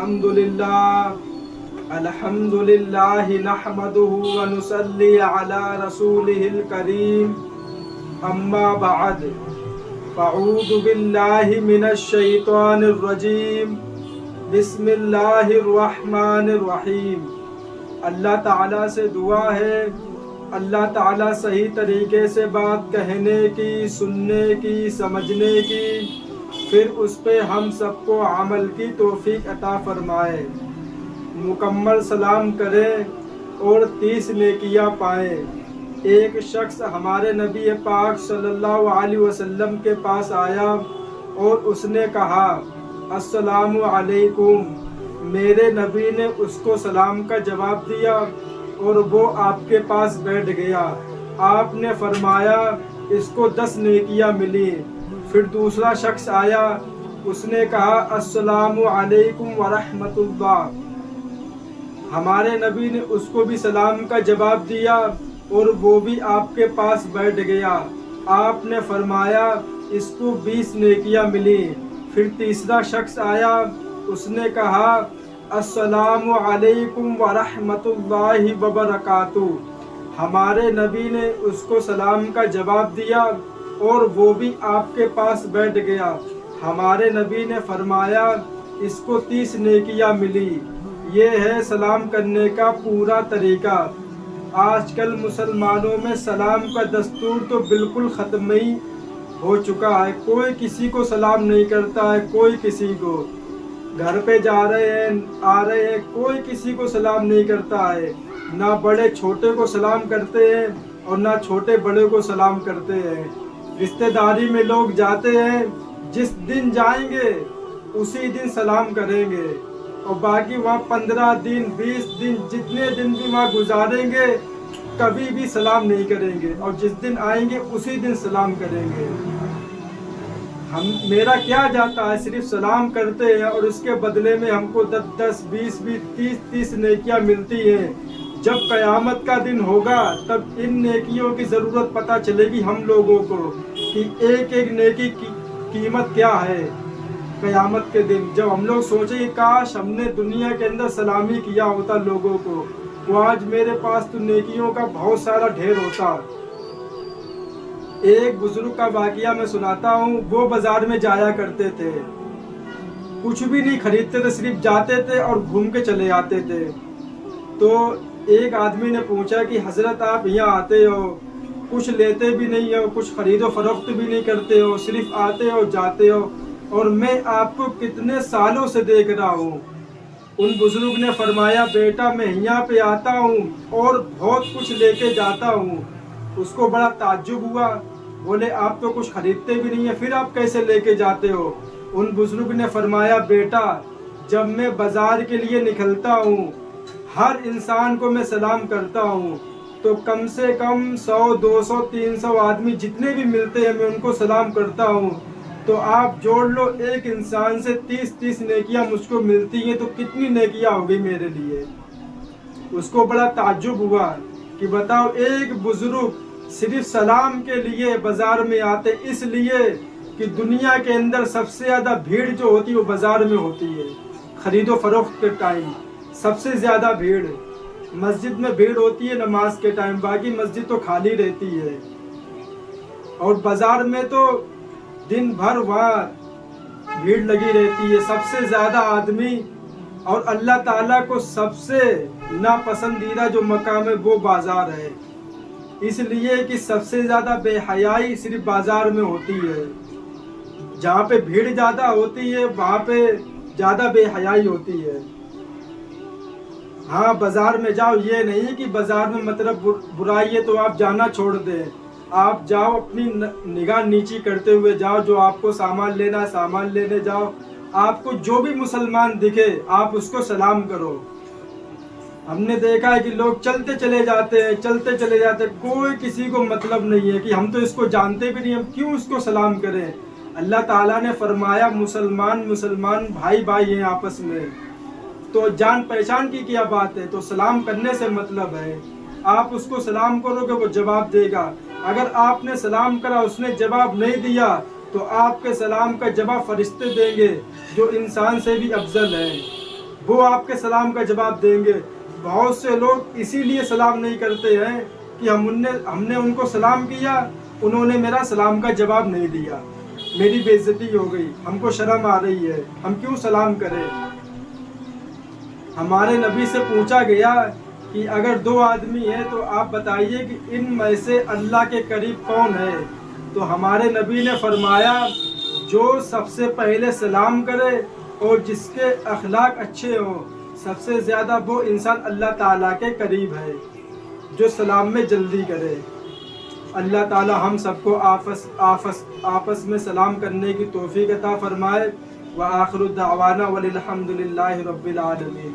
الحمدللہ نحمدہ ونصلی علی رسولہ الکریم اما بعد فاعوذ باللہ من الشیطان الرجیم بسم اللہ الرحمن الرحیم۔ اللہ تعالیٰ سے دعا ہے اللہ تعالیٰ صحیح طریقے سے بات کہنے کی، سننے کی، سمجھنے کی، پھر اس پہ ہم سب کو عمل کی توفیق عطا فرمائے۔ مکمل سلام کریں اور 30 نیکیاں پائیں۔ ایک شخص ہمارے نبی پاک صلی اللہ علیہ وسلم کے پاس آیا اور اس نے کہا السلام علیکم۔ میرے نبی نے اس کو سلام کا جواب دیا اور وہ آپ کے پاس بیٹھ گیا۔ آپ نے فرمایا اس کو 10 نیکیاں ملی۔ پھر دوسرا شخص آیا، اس نے کہا السلام علیکم ورحمۃ اللہ۔ ہمارے نبی نے اس کو بھی سلام کا جواب دیا اور وہ بھی آپ کے پاس بیٹھ گیا۔ آپ نے فرمایا اس کو 20 نیکیاں ملی۔ پھر تیسرا شخص آیا، اس نے کہا السلام علیکم ورحمۃ اللہ وبرکاتہ۔ ہمارے نبی نے اس کو سلام کا جواب دیا اور وہ بھی آپ کے پاس بیٹھ گیا۔ ہمارے نبی نے فرمایا اس کو 30 نیکیاں ملی۔ یہ ہے سلام کرنے کا پورا طریقہ۔ آج کل مسلمانوں میں سلام کا دستور تو بالکل ختم ہی ہو چکا ہے۔ کوئی کسی کو سلام نہیں کرتا ہے، کوئی کسی کو گھر پہ جا رہے ہیں آ رہے ہیں کوئی کسی کو سلام نہیں کرتا ہے۔ نہ بڑے چھوٹے کو سلام کرتے ہیں اور نہ چھوٹے بڑے کو سلام کرتے ہیں۔ رشتہ داری میں لوگ جاتے ہیں، جس دن جائیں گے اسی دن سلام کریں گے اور باقی وہاں 15 دن 20 دن جتنے دن بھی وہاں گزاریں گے کبھی بھی سلام نہیں کریں گے، اور جس دن آئیں گے اسی دن سلام کریں گے۔ میرا کیا جاتا ہے، صرف سلام کرتے ہیں اور اس کے بدلے میں ہم کو 10 20 30 نیکیاں ملتی ہیں۔ جب قیامت کا دن ہوگا تب ان نیکیوں کی ضرورت پتہ چلے گی ہم لوگوں کو کہ ایک ایک نیکی کی قیمت کیا ہے۔ قیامت کے دن جب ہم لوگ سوچیں کہ کاش ہم نے دنیا کے اندر سلامی کیا ہوتا لوگوں کو، تو آج میرے پاس تو نیکیوں کا بہت سارا ڈھیر ہوتا۔ ایک بزرگ کا واقعہ میں سناتا ہوں۔ وہ بازار میں جایا کرتے تھے، کچھ بھی نہیں خریدتے تھے، صرف جاتے تھے اور گھوم کے چلے آتے تھے۔ تو ایک آدمی نے پوچھا کہ حضرت آپ یہاں آتے ہو، کچھ لیتے بھی نہیں ہو، کچھ خرید و فروخت بھی نہیں کرتے ہو، صرف آتے ہو جاتے ہو، اور میں آپ کو کتنے سالوں سے دیکھ رہا ہوں۔ ان بزرگ نے فرمایا بیٹا میں یہاں پہ آتا ہوں اور بہت کچھ لے کے جاتا ہوں۔ اس کو بڑا تعجب ہوا، بولے آپ تو کچھ خریدتے بھی نہیں ہیں، پھر آپ کیسے لے کے جاتے ہو؟ ان بزرگ نے فرمایا بیٹا جب میں بازار کے لیے نکلتا ہوں ہر انسان کو میں سلام کرتا ہوں، تو کم سے کم 100 200 300 آدمی جتنے بھی ملتے ہیں میں ان کو سلام کرتا ہوں۔ تو آپ جوڑ لو ایک انسان سے 30 نیکیاں مجھ کو ملتی ہیں، تو کتنی نیکیاں ہوگی میرے لیے؟ اس کو بڑا تعجب ہوا کہ بتاؤ ایک بزرگ صرف سلام کے لیے بازار میں آتے، اس لیے کہ دنیا کے اندر سب سے زیادہ بھیڑ جو ہوتی ہے وہ بازار میں ہوتی ہے۔ خرید و فروخت کے ٹائم سب سے زیادہ بھیڑ، مسجد میں بھیڑ ہوتی ہے نماز کے ٹائم، باقی مسجد تو خالی رہتی ہے، اور بازار میں تو دن بھر وہاں بھیڑ لگی رہتی ہے۔ سب سے زیادہ آدمی اور اللہ تعالیٰ کو سب سے ناپسندیدہ جو مقام ہے وہ بازار ہے، اس لیے کہ سب سے زیادہ بے حیائی صرف بازار میں ہوتی ہے۔ جہاں پہ بھیڑ زیادہ ہوتی ہے وہاں پہ زیادہ بے حیائی ہوتی ہے۔ ہاں بازار میں جاؤ، یہ نہیں کہ بازار میں مطلب برائی ہے تو آپ جانا چھوڑ دیں، آپ جاؤ اپنی نگاہ نیچی کرتے ہوئے جاؤ، جو آپ کو سامان لینا ہے سامان لینے جاؤ، آپ کو جو بھی مسلمان دکھے آپ اس کو سلام کرو۔ ہم نے دیکھا ہے کہ لوگ چلتے چلے جاتے ہیں، کوئی کسی کو مطلب نہیں ہے کہ ہم تو اس کو جانتے بھی نہیں، ہم کیوں اس کو سلام کریں؟ اللہ تعالیٰ نے فرمایا مسلمان بھائی ہیں آپس میں، تو جان پہچان کی کیا بات ہے؟ تو سلام کرنے سے مطلب ہے، آپ اس کو سلام کرو گے وہ جواب دے گا۔ اگر آپ نے سلام کرا اس نے جواب نہیں دیا تو آپ کے سلام کا جواب فرشتے دیں گے جو انسان سے بھی افضل ہے۔ وہ آپ کے سلام کا جواب دیں گے۔ بہت سے لوگ اسی لیے سلام نہیں کرتے ہیں کہ ہم نے ان کو سلام کیا، انہوں نے میرا سلام کا جواب نہیں دیا، میری بے عزتی ہو گئی، ہم کو شرم آ رہی ہے، ہم کیوں سلام کریں۔ ہمارے نبی سے پوچھا گیا کہ اگر دو آدمی ہیں تو آپ بتائیے کہ ان میں سے اللہ کے قریب کون ہے؟ تو ہمارے نبی نے فرمایا جو سب سے پہلے سلام کرے اور جس کے اخلاق اچھے ہوں، سب سے زیادہ وہ انسان اللہ تعالیٰ کے قریب ہے، جو سلام میں جلدی کرے۔ اللہ تعالیٰ ہم سب کو آپس میں سلام کرنے کی توفیق عطا فرمائے۔ وآخر دعوانا وللحمد للہ رب العالمین۔